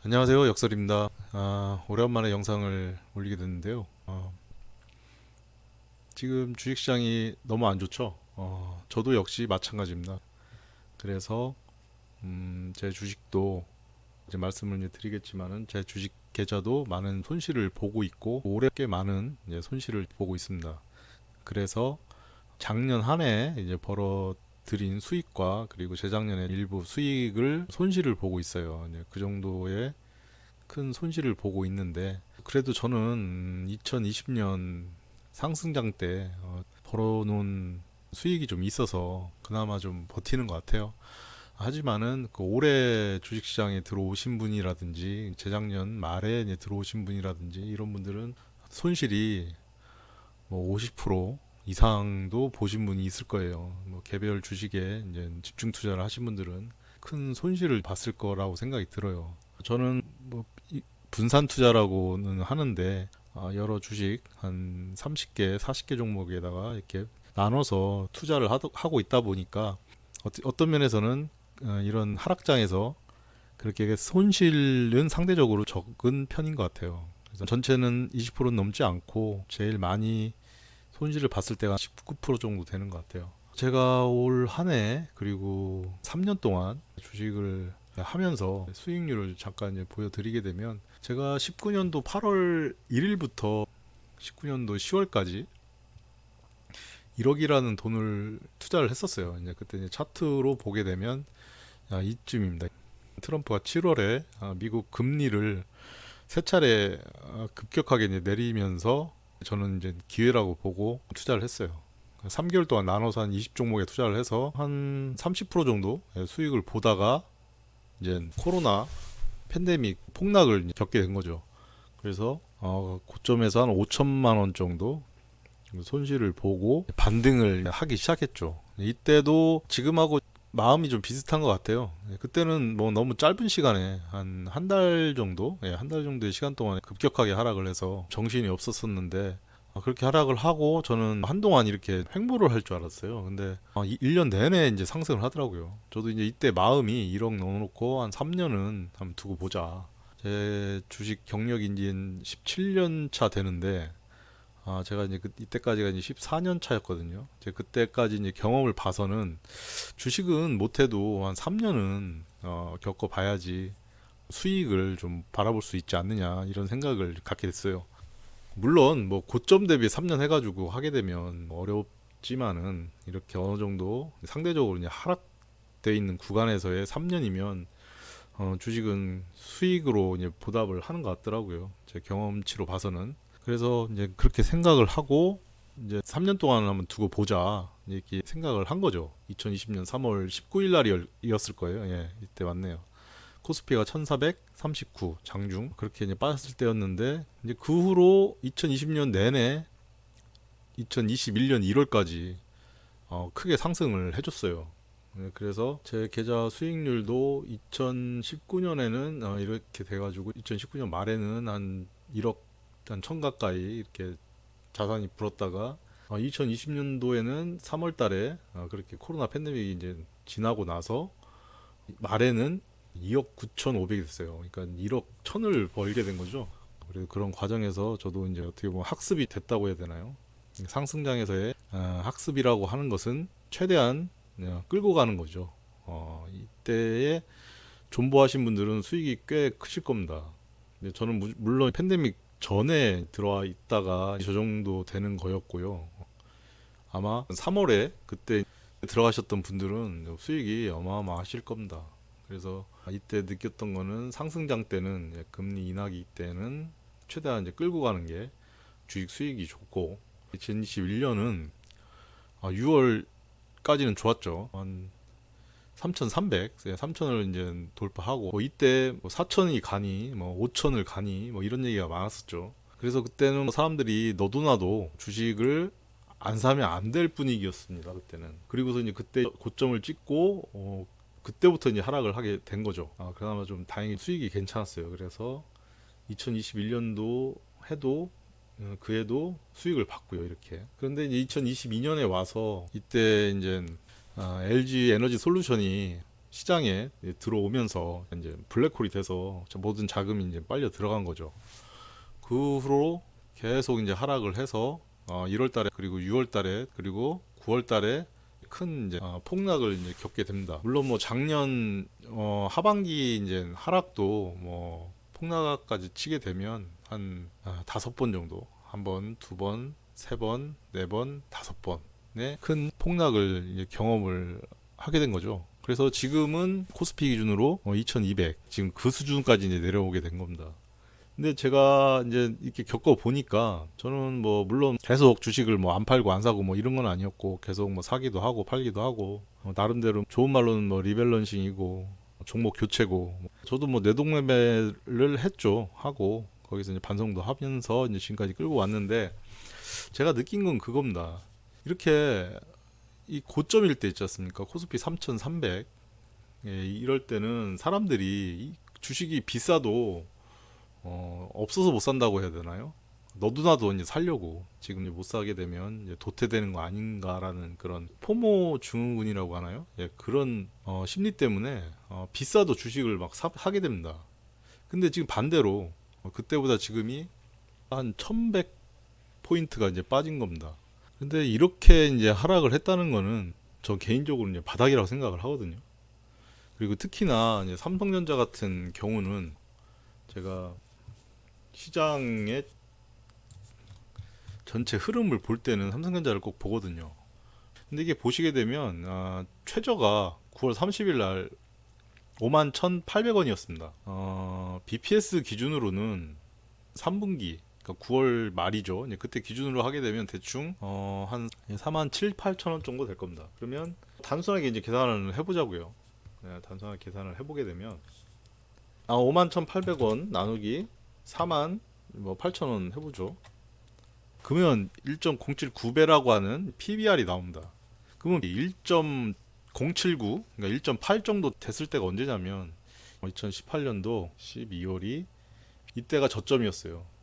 안녕하세요, 역설입니다. 오랜만에 영상을 올리게 됐는데요. 지금 주식시장이 너무 안 좋죠. 저도 역시 마찬가지입니다. 그래서 제 주식도 이제 말씀을 이제 드리겠지만은 제 주식 계좌도 많은 손실을 보고 있고 올해 꽤 많은 이제 손실을 보고 있습니다. 그래서 작년 한 해 이제 벌어들인 수익과 그리고 재작년에 일부 수익을 손실을 보고 있어요. 이제 그 정도의 큰 손실을 보고 있는데 그래도 저는 2020년 상승장 때 벌어놓은 수익이 좀 있어서 그나마 좀 버티는 것 같아요. 하지만은 그 올해 주식시장에 들어오신 분이라든지 재작년 말에 이제 들어오신 분이라든지 이런 분들은 손실이 뭐 50% 이상도 보신 분이 있을 거예요. 뭐 개별 주식에 이제 집중 투자를 하신 분들은 큰 손실을 봤을 거라고 생각이 들어요. 저는 뭐 분산 투자라고는 하는데 여러 주식 한 30개, 40개 종목에다가 이렇게 나눠서 투자를 하고 있다 보니까 어떤 면에서는 이런 하락장에서 그렇게 손실은 상대적으로 적은 편인 것 같아요. 그래서 전체는 20%는 넘지 않고 제일 많이 손실을 봤을 때가 19% 정도 되는 것 같아요. 제가 올 한 해 그리고 3년 동안 주식을 하면서 수익률을 잠깐 이제 보여드리게 되면 제가 19년도 8월 1일부터 19년도 10월까지 1억이라는 돈을 투자를 했었어요. 이제 그때 이제 차트로 보게 되면 이쯤입니다. 트럼프가 7월에 미국 금리를 세 차례 급격하게 이제 내리면서 저는 이제 기회라고 보고 투자를 했어요. 3개월 동안 나눠서 한 20종목에 투자를 해서 한 30% 정도 수익을 보다가 이제 코로나 팬데믹 폭락을 겪게 된 거죠. 그래서 고점에서 한 5천만 원 정도 손실을 보고 반등을 하기 시작했죠. 이때도 지금하고 마음이 좀 비슷한 것 같아요. 그때는 뭐 너무 짧은 시간에 한 달 정도, 한 달 정도의 시간 동안에 급격하게 하락을 해서 정신이 없었었는데 그렇게 하락을 하고 저는 한동안 이렇게 횡보를 할 줄 알았어요. 근데 1년 내내 이제 상승을 하더라고요. 저도 이제 이때 마음이 1억 넣어놓고 한 3년은 한번 두고 보자. 제 주식 경력이 이제 17년 차 되는데 제가 이제 이때까지가 이제 14년 차였거든요. 제 그때까지 이제 경험을 봐서는 주식은 못해도 한 3년은 겪어봐야지 수익을 좀 바라볼 수 있지 않느냐 이런 생각을 갖게 됐어요. 물론 뭐 고점 대비 3년 해가지고 하게 되면 어렵지만은 이렇게 어느 정도 상대적으로 이제 하락돼 있는 구간에서의 3년이면 주식은 수익으로 이제 보답을 하는 것 같더라고요. 제 경험치로 봐서는. 그래서 이제 그렇게 생각을 하고 이제 3년 동안 한번 두고 보자 이렇게 생각을 한 거죠. 2020년 3월 19일 날이었을 거예요. 예, 이때 맞네요. 코스피가 1439 장중 그렇게 이제 빠졌을 때였는데 이제 그 후로 2020년 내내 2021년 1월까지 크게 상승을 해줬어요. 네, 그래서 제 계좌 수익률도 2019년에는 이렇게 돼가지고 2019년 말에는 한 1억 한 천 가까이 이렇게 자산이 불었다가 2020년도에는 3월 달에 그렇게 코로나 팬데믹이 이제 지나고 나서 말에는 2억 9,500이 됐어요. 그러니까 1억 천을 벌게 된 거죠. 그래서 그런 과정에서 저도 이제 어떻게 보면 학습이 됐다고 해야 되나요? 상승장에서의 학습이라고 하는 것은 최대한 끌고 가는 거죠. 이때에 존버하신 분들은 수익이 꽤 크실 겁니다. 근데 저는 물론 팬데믹 전에 들어와 있다가 저 정도 되는 거였고요. 아마 3월에 그때 들어가셨던 분들은 수익이 어마어마하실 겁니다. 그래서 이때 느꼈던 거는 상승장 때는 금리 인하기 때는 최대한 이제 끌고 가는 게 주식 수익이 좋고 2021년은 6월까지는 좋았죠. 한 3,300, 3,000을 이제 돌파하고 뭐 이때 뭐 4,000이 가니 뭐 5,000을 가니 뭐 이런 얘기가 많았었죠. 그래서 그때는 뭐 사람들이 너도 나도 주식을 안 사면 안 될 분위기였습니다. 그때는. 그리고서 이제 그때 고점을 찍고 그때부터 이제 하락을 하게 된 거죠. 그나마 좀 다행히 수익이 괜찮았어요. 그래서 2021년도 해도 그 해도 수익을 봤고요. 이렇게. 그런데 이제 2022년에 와서 이때 이제 LG 에너지 솔루션이 시장에 들어오면서 이제 블랙홀이 돼서 모든 자금이 이제 빨려 들어간 거죠. 그 후로 계속 이제 하락을 해서 1월 달에 그리고 6월 달에 그리고 9월 달에 큰 이제 폭락을 이제 겪게 됩니다. 물론 뭐 작년 하반기 이제 하락도 뭐 폭락까지 치게 되면 한 5번 정도, 한 번, 두 번, 세 번, 네 번, 5번의 큰 폭락을 이제 경험을 하게 된 거죠. 그래서 지금은 코스피 기준으로 2200, 지금 그 수준까지 이제 내려오게 된 겁니다. 근데 제가 이제 이렇게 겪어 보니까 저는 뭐 물론 계속 주식을 뭐 안 팔고 안 사고 뭐 이런 건 아니었고, 계속 뭐 사기도 하고 팔기도 하고, 나름대로 좋은 말로는 뭐 리밸런싱이고 종목 교체고, 저도 뭐 내동매매를 했죠. 하고 거기서 이제 반성도 하면서 이제 지금까지 끌고 왔는데, 제가 느낀 건 그겁니다. 이렇게 이 고점일 때 있지 않습니까? 코스피 3,300, 이럴 때는 사람들이 이 주식이 비싸도 없어서 못 산다고 해야 되나요? 너도나도 이제 살려고 지금 이제 못 사게 되면 이제 도태되는 거 아닌가라는 그런 포모 증후군이라고 하나요? 예, 그런 심리 때문에 비싸도 주식을 막 사게 됩니다. 근데 지금 반대로 그때보다 지금이 한 1100포인트가 이제 빠진 겁니다. 근데 이렇게 이제 하락을 했다는 거는 저 개인적으로 이제 바닥이라고 생각을 하거든요. 그리고 특히나 이제 삼성전자 같은 경우는 제가 시장의 전체 흐름을 볼 때는 삼성전자를 꼭 보거든요. 근데 이게 보시게 되면 최저가 9월 30일 날 51,800원이었습니다. BPS 기준으로는 3분기, 그러니까 9월 말이죠. 이제 그때 기준으로 하게 되면 대충 한 4만 7, 8천 원 정도 될 겁니다. 그러면 단순하게 이제 계산을 해보자고요. 네, 단순하게 계산을 해보게 되면 5만 1,800원 나누기 4만 뭐 8천 원 해보죠. 그러면 1.079배라고 하는 PBR이 나옵니다. 그러면 1.079, 그러니까 1.8 정도 됐을 때가 언제냐면 2018년도 12월이 이때가 저점이었어요.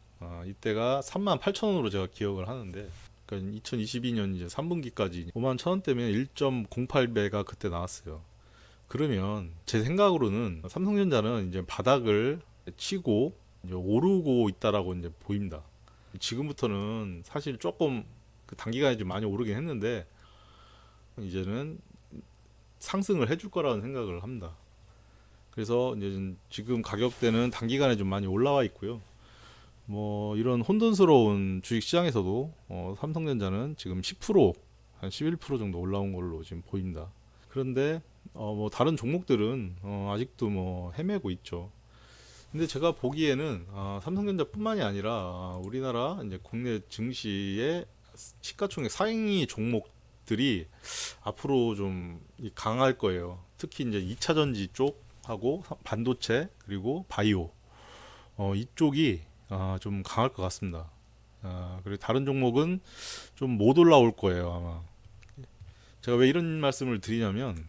이때가 38,000원으로 제가 기억을 하는데, 그러니까 2022년 이제 3분기까지 5만 1,000원대면 1.08배가 그때 나왔어요. 그러면 제 생각으로는 삼성전자는 이제 바닥을 치고 이제 오르고 있다라고 이제 보입니다. 지금부터는 사실 조금 그 단기간에 좀 많이 오르긴 했는데, 이제는 상승을 해줄 거라는 생각을 합니다. 그래서 이제 지금 가격대는 단기간에 좀 많이 올라와 있고요. 뭐 이런 혼돈스러운 주식 시장에서도 삼성전자는 지금 10%, 한 11% 정도 올라온 걸로 지금 보입니다. 그런데 뭐 다른 종목들은 아직도 뭐 헤매고 있죠. 근데 제가 보기에는 삼성전자뿐만이 아니라 우리나라 이제 국내 증시의 시가총액 상위 종목들이 앞으로 좀 강할 거예요. 특히 이제 2차 전지 쪽하고 반도체 그리고 바이오, 이쪽이 좀 강할 것 같습니다. 그리고 다른 종목은 좀 못 올라올 거예요, 아마. 제가 왜 이런 말씀을 드리냐면,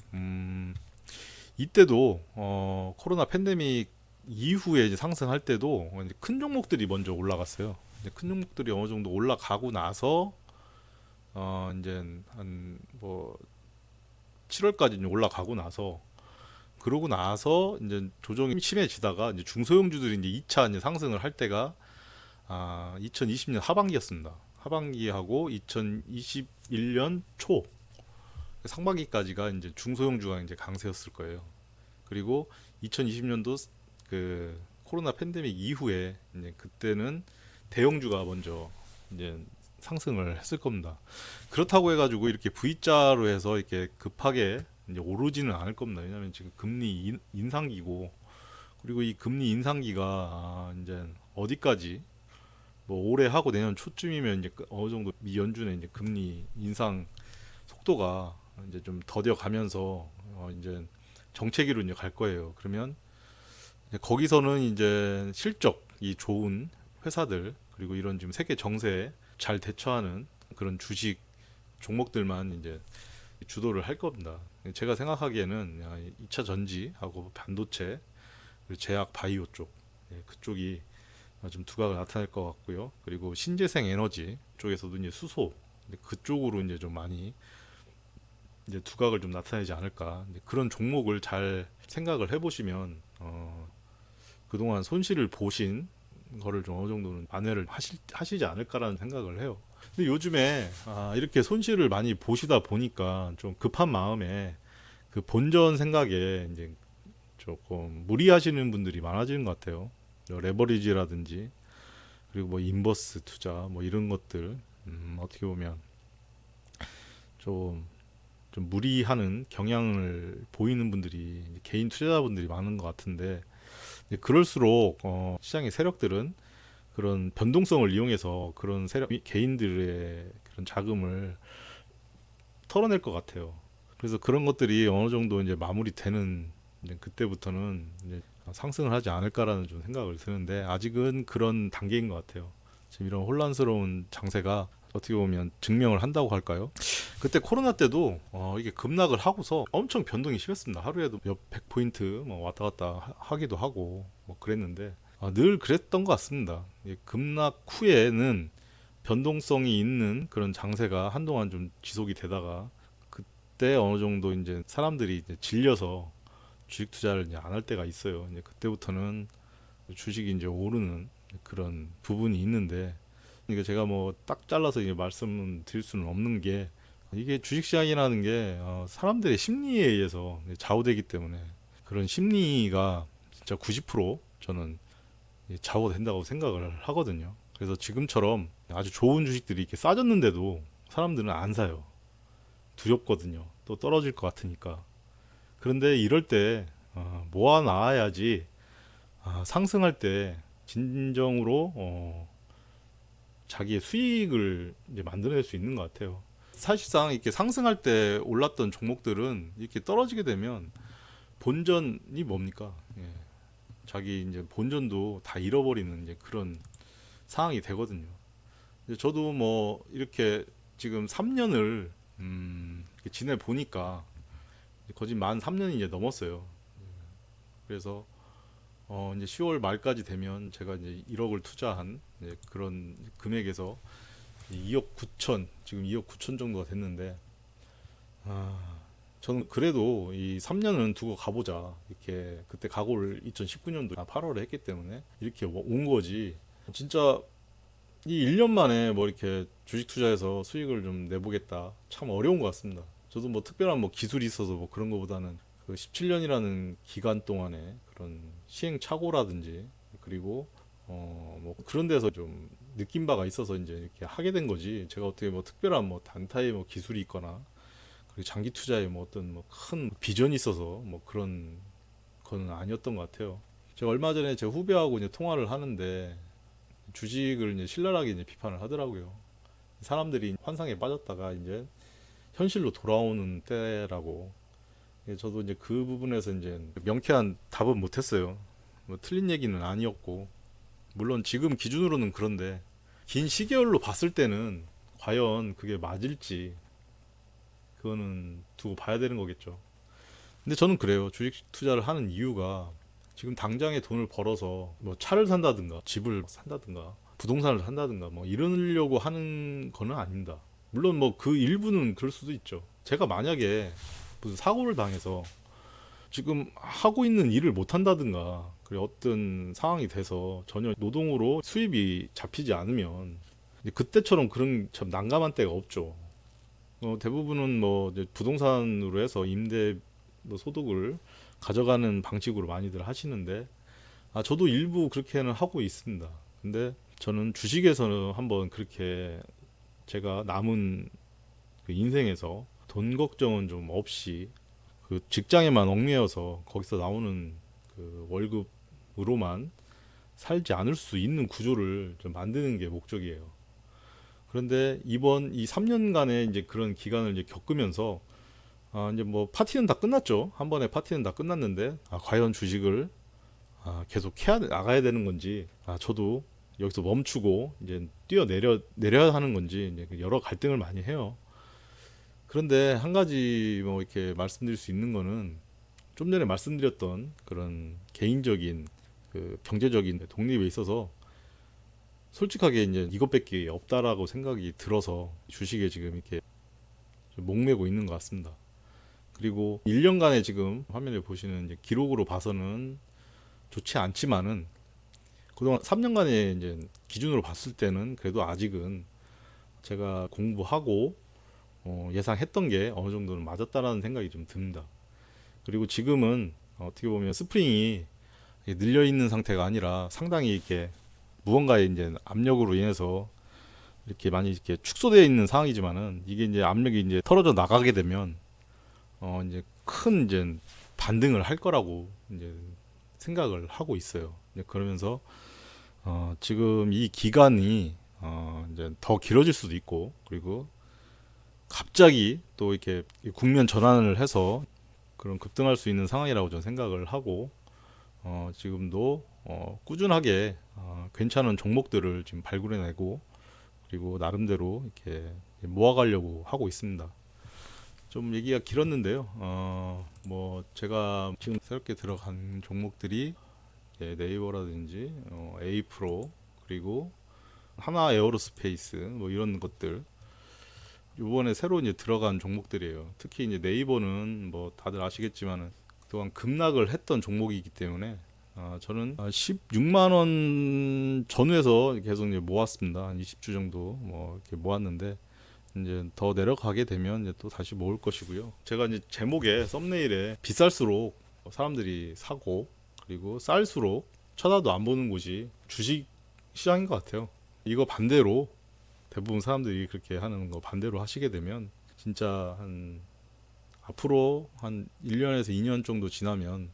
이때도 코로나 팬데믹 이후에 이제 상승할 때도 이제 큰 종목들이 먼저 올라갔어요. 이제 큰 종목들이 어느 정도 올라가고 나서 이제 한 뭐 7월까지 올라가고 나서, 그러고 나서 이제 조정이 심해지다가 이제 중소형주들이 이제 2차 이제 상승을 할 때가 2020년 하반기였습니다. 하반기하고 2021년 초 상반기까지가 이제 중소형주가 이제 강세였을 거예요. 그리고 2020년도 그 코로나 팬데믹 이후에 이제 그때는 대형주가 먼저 이제 상승을 했을 겁니다. 그렇다고 해가지고 이렇게 V자로 해서 이렇게 급하게 이제 오르지는 않을 겁니다. 왜냐하면 지금 금리 인상기고, 그리고 이 금리 인상기가 이제 어디까지, 뭐 올해 하고 내년 초쯤이면 이제 어느 정도 미 연준의 이제 금리 인상 속도가 이제 좀 더뎌 가면서 이제 정체기로 이제 갈 거예요. 그러면 이제 거기서는 이제 실적이 좋은 회사들, 그리고 이런 지금 세계 정세에 잘 대처하는 그런 주식 종목들만 이제 주도를 할 겁니다. 제가 생각하기에는 2차 전지하고 반도체 그리고 제약 바이오 쪽, 그쪽이 좀 두각을 나타낼 것 같고요. 그리고 신재생 에너지 쪽에서도 이제 수소, 그쪽으로 이제 좀 많이 이제 두각을 좀 나타내지 않을까. 이제 그런 종목을 잘 생각을 해보시면 그동안 손실을 보신 거를 좀 어느 정도는 만회를 하시지 않을까라는 생각을 해요. 근데 요즘에 이렇게 손실을 많이 보시다 보니까 좀 급한 마음에 그 본전 생각에 이제 조금 무리하시는 분들이 많아지는 것 같아요. 레버리지라든지 그리고 뭐 인버스 투자 뭐 이런 것들 어떻게 보면 좀, 좀 무리하는 경향을 보이는 분들이 개인 투자자분들이 많은 것 같은데 그럴수록 시장의 세력들은 그런 변동성을 이용해서 그런 세력 개인들의 그런 자금을 털어낼 것 같아요. 그래서 그런 것들이 어느 정도 이제 마무리되는 이제 그때부터는 이제 상승을 하지 않을까라는 좀 생각을 드는데 아직은 그런 단계인 것 같아요. 지금 이런 혼란스러운 장세가 어떻게 보면 증명을 한다고 할까요? 그때 코로나 때도 이게 급락을 하고서 엄청 변동이 심했습니다. 하루에도 몇 백 포인트 뭐 왔다 갔다 하기도 하고 뭐 그랬는데 늘 그랬던 것 같습니다. 급락 후에는 변동성이 있는 그런 장세가 한동안 좀 지속이 되다가 그때 어느 정도 이제 사람들이 이제 질려서 주식 투자를 이제 안 할 때가 있어요. 이제 그때부터는 주식이 이제 오르는 그런 부분이 있는데 이게 제가 뭐 딱 잘라서 이게 말씀드릴 수는 없는 게 이게 주식시장이라는 게 사람들의 심리에 의해서 좌우되기 때문에 그런 심리가 진짜 90% 저는 좌우된다고 생각을 하거든요. 그래서 지금처럼 아주 좋은 주식들이 이렇게 싸졌는데도 사람들은 안 사요. 두렵거든요. 또 떨어질 것 같으니까. 그런데 이럴 때 모아놔야지 상승할 때 진정으로 자기의 수익을 이제 만들어낼 수 있는 것 같아요. 사실상 이렇게 상승할 때 올랐던 종목들은 이렇게 떨어지게 되면 본전이 뭡니까? 예. 자기 이제 본전도 다 잃어버리는 이제 그런 상황이 되거든요. 저도 뭐 이렇게 지금 3년을 지내 보니까 거진 만 3년이 이제 넘었어요. 그래서 이제 10월 말까지 되면 제가 이제 1억을 투자한 이제 그런 금액에서 2억 9천 지금 2억 9천 정도가 됐는데 저는 그래도 이 3년은 두고 가보자 이렇게 그때 각오를 2019년도 8월에 했기 때문에 이렇게 온 거지. 진짜 이 1년 만에 뭐 이렇게 주식 투자해서 수익을 좀 내보겠다 참 어려운 것 같습니다. 저도 뭐 특별한 뭐 기술이 있어서 뭐 그런 거보다는 그 17년이라는 기간 동안에 그런 시행착오라든지 그리고 뭐 그런 데서 좀 느낀 바가 있어서 이제 이렇게 하게 된 거지. 제가 어떻게 뭐 특별한 뭐 단타의 뭐 기술이 있거나 그리고 장기 투자에 뭐 어떤 뭐 큰 비전이 있어서 뭐 그런 거는 아니었던 것 같아요. 제가 얼마 전에 제 후배하고 이제 통화를 하는데 주식을 이제 신랄하게 이제 비판을 하더라고요. 사람들이 환상에 빠졌다가 이제 현실로 돌아오는 때라고. 저도 이제 그 부분에서 이제 명쾌한 답은 못했어요. 뭐 틀린 얘기는 아니었고, 물론 지금 기준으로는 그런데 긴 시계열로 봤을 때는 과연 그게 맞을지 그거는 두고 봐야 되는 거겠죠. 근데 저는 그래요. 주식 투자를 하는 이유가 지금 당장에 돈을 벌어서 뭐 차를 산다든가 집을 산다든가 부동산을 산다든가 뭐 이러려고 하는 거는 아닙니다. 물론 뭐 그 일부는 그럴 수도 있죠. 제가 만약에 무슨 사고를 당해서 지금 하고 있는 일을 못 한다든가 그리고 어떤 상황이 돼서 전혀 노동으로 수입이 잡히지 않으면 이제 그때처럼 그런 참 난감한 때가 없죠. 대부분은 뭐 이제 부동산으로 해서 임대 뭐 소득을 가져가는 방식으로 많이들 하시는데 저도 일부 그렇게는 하고 있습니다. 근데 저는 주식에서는 한번 그렇게 제가 남은 그 인생에서 돈 걱정은 좀 없이 그 직장에만 얽매여서 거기서 나오는 그 월급으로만 살지 않을 수 있는 구조를 좀 만드는 게 목적이에요. 그런데 이번 이 3년간의 이제 그런 기간을 이제 겪으면서 이제 뭐 파티는 다 끝났죠. 한 번에 파티는 다 끝났는데 과연 주식을 계속 나가야 되는 건지 저도 여기서 멈추고 이제 내려야 하는 건지 이제 여러 갈등을 많이 해요. 그런데 한 가지 뭐 이렇게 말씀드릴 수 있는 거는 좀 전에 말씀드렸던 그런 개인적인 그 경제적인 독립에 있어서 솔직하게 이제 이것밖에 없다라고 생각이 들어서 주식에 지금 이렇게 좀 목매고 있는 것 같습니다. 그리고 1년간의 지금 화면에 보시는 이제 기록으로 봐서는 좋지 않지만은 그동안 3년간의 이제 기준으로 봤을 때는 그래도 아직은 제가 공부하고 예상했던 게 어느 정도는 맞았다라는 생각이 좀 듭니다. 그리고 지금은 어떻게 보면 스프링이 늘려 있는 상태가 아니라 상당히 이렇게 무언가의 이제 압력으로 인해서 이렇게 많이 이렇게 축소되어 있는 상황이지만은 이게 이제 압력이 이제 털어져 나가게 되면 이제 큰 이제 반등을 할 거라고 이제 생각을 하고 있어요. 이제 그러면서 지금 이 기간이 이제 더 길어질 수도 있고, 그리고 갑자기 또 이렇게 국면 전환을 해서 그런 급등할 수 있는 상황이라고 저는 생각을 하고, 지금도 꾸준하게 괜찮은 종목들을 지금 발굴해내고, 그리고 나름대로 이렇게 모아가려고 하고 있습니다. 좀 얘기가 길었는데요. 뭐 제가 지금 새롭게 들어간 종목들이 네이버라든지 에이프로, 그리고 하나 에어로스페이스 뭐 이런 것들 이번에 새로 이제 들어간 종목들이에요. 특히 이제 네이버는 뭐 다들 아시겠지만은 그동안 급락을 했던 종목이기 때문에 저는 16만 원 전후에서 계속 이제 모았습니다. 한 20주 정도 뭐 이렇게 모았는데 이제 더 내려가게 되면 이제 또 다시 모을 것이고요. 제가 이제 제목에 썸네일에 비쌀수록 사람들이 사고, 그리고 쌀수록 쳐다도 안 보는 곳이 주식 시장인 것 같아요. 이거 반대로 대부분 사람들이 그렇게 하는 거 반대로 하시게 되면 진짜 한 앞으로 한 1년에서 2년 정도 지나면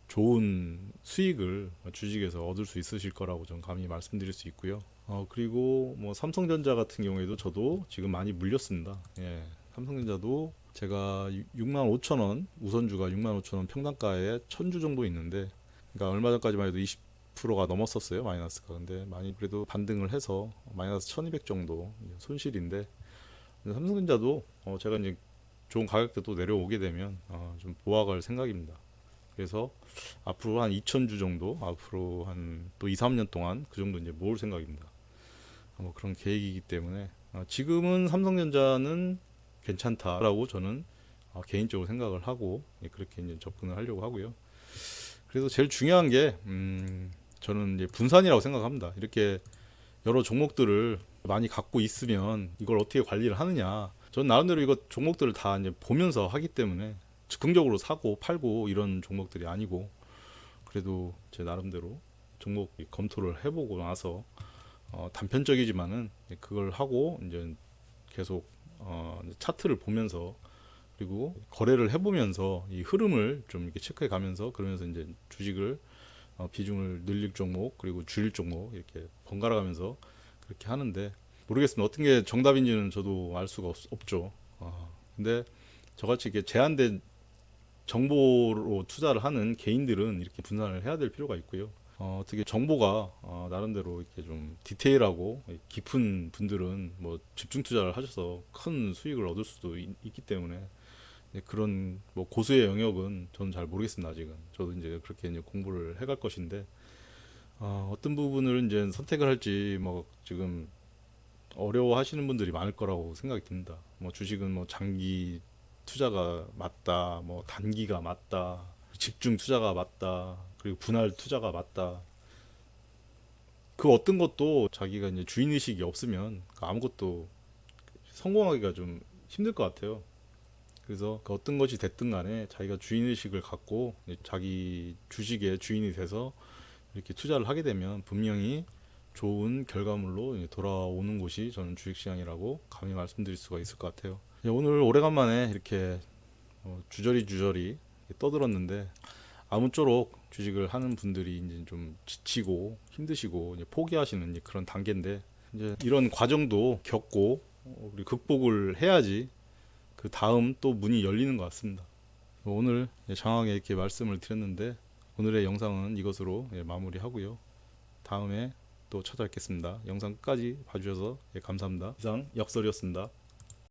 좋은 수익을 주식에서 얻을 수 있으실 거라고 전 감히 말씀드릴 수 있고요. 그리고 뭐 삼성전자 같은 경우에도 저도 지금 많이 물렸습니다. 예, 삼성전자도 제가 6만 5천 원, 우선주가 6만 5천 원 평단가에 1000주 정도 있는데, 그러니까 얼마 전까지만 해도 20%가 넘었었어요, 마이너스가. 근데 많이 그래도 반등을 해서 마이너스 1200 정도 손실인데, 삼성전자도 제가 이제 좋은 가격대 또 내려오게 되면 좀 보아갈 생각입니다. 그래서 앞으로 한 2000주 정도, 앞으로 한 또 2, 3년 동안 그 정도 이제 모을 생각입니다. 뭐 그런 계획이기 때문에 지금은 삼성전자는 괜찮다라고 저는 개인적으로 생각을 하고 그렇게 이제 접근을 하려고 하고요. 그래서 제일 중요한 게 저는 이제 분산이라고 생각합니다. 이렇게 여러 종목들을 많이 갖고 있으면 이걸 어떻게 관리를 하느냐. 전 나름대로 이거 종목들을 다 이제 보면서 하기 때문에 즉흥적으로 사고 팔고 이런 종목들이 아니고, 그래도 제 나름대로 종목 검토를 해보고 나서 단편적이지만은 그걸 하고 이제 계속 차트를 보면서, 그리고 거래를 해보면서 이 흐름을 좀 이렇게 체크해 가면서, 그러면서 이제 주식을 비중을 늘릴 종목 그리고 줄일 종목 이렇게 번갈아 가면서 그렇게 하는데, 모르겠습니다. 어떤 게 정답인지는 저도 알 수가 없죠. 근데 저같이 이렇게 제한된 정보로 투자를 하는 개인들은 이렇게 분산을 해야 될 필요가 있고요. 어떻게 정보가 나름대로 이렇게 좀 디테일하고 깊은 분들은 뭐 집중 투자를 하셔서 큰 수익을 얻을 수도 있기 때문에, 그런 뭐 고수의 영역은 저는 잘 모르겠습니다. 아직은 저도 이제 그렇게 이제 공부를 해갈 것인데, 어떤 부분을 이제 선택을 할지 뭐 지금 어려워하시는 분들이 많을 거라고 생각이 듭니다. 뭐 주식은 뭐 장기 투자가 맞다, 뭐 단기가 맞다, 집중 투자가 맞다, 그리고 분할 투자가 맞다. 그 어떤 것도 자기가 이제 주인 의식이 없으면 아무것도 성공하기가 좀 힘들 것 같아요. 그래서 그 어떤 것이 됐든 간에 자기가 주인 의식을 갖고 자기 주식의 주인이 돼서 이렇게 투자를 하게 되면 분명히 좋은 결과물로 돌아오는 곳이 저는 주식시장이라고 감히 말씀드릴 수가 있을 것 같아요. 오늘 오래간만에 이렇게 주저리 떠들었는데, 아무쪼록 주식을 하는 분들이 이제 좀 지치고 힘드시고 이제 포기하시는 이제 그런 단계인데, 이제 이런 과정도 겪고 우리 극복을 해야지 그 다음 또 문이 열리는 것 같습니다. 오늘 장황하게 이렇게 말씀을 드렸는데, 오늘의 영상은 이것으로 마무리하고요. 다음에 또 찾아뵙겠습니다. 영상 끝까지 봐주셔서 감사합니다. 이상 역설이었습니다.